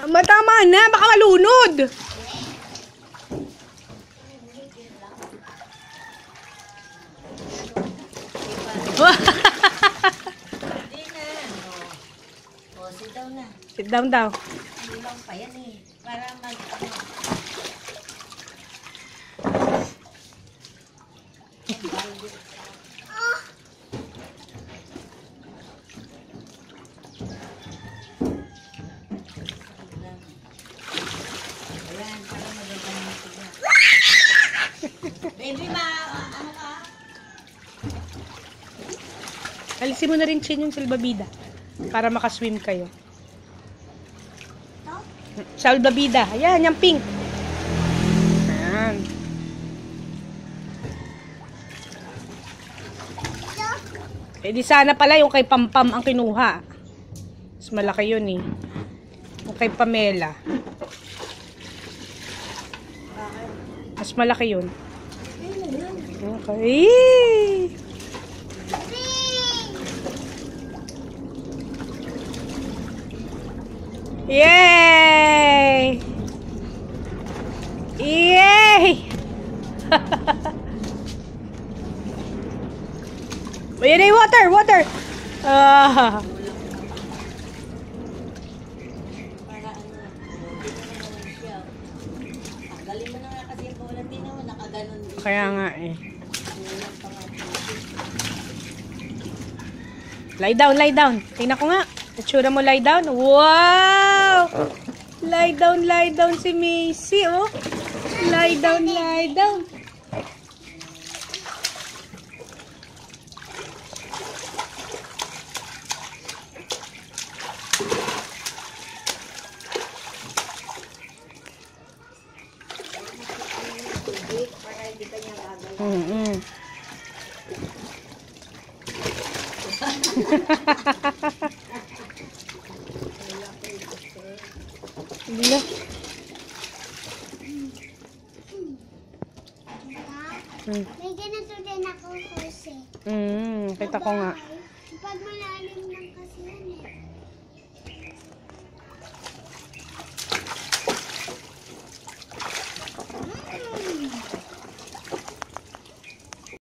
Matama na, baka malunod. Sit down na. Sit down daw. Hindi lang pa yan eh. Para mag... Ayan, para magaganda sila. Baby, ano ka? Alisin mo na rin chin yung salbabida para makaswim kayo. Salbabida. Ayan, yung pink. Ayan. Eh di sana pala yung kay Pampam ang kinuha. Mas malaki yun eh. Yung kay Pamela. Mas malaki yun. Okay. Yay! Yay! Ayan na yung water! Water! Ah. Para ano, hindi na naman siya. Tanggalin mo na nga kasi yung bola, hindi naman nakaganon din. Kaya nga eh. Walang pangalan. Lie down, lie down. Tingnan ko nga. Itsura mo lie down. Wow! Lie down si Macy, oh. Lie down, lie down. Para hindi ka niya gagawin. Mm-mm. Bila. May ganito din ako kasi. Kita ko nga. Pag malalim lang kasi yan eh.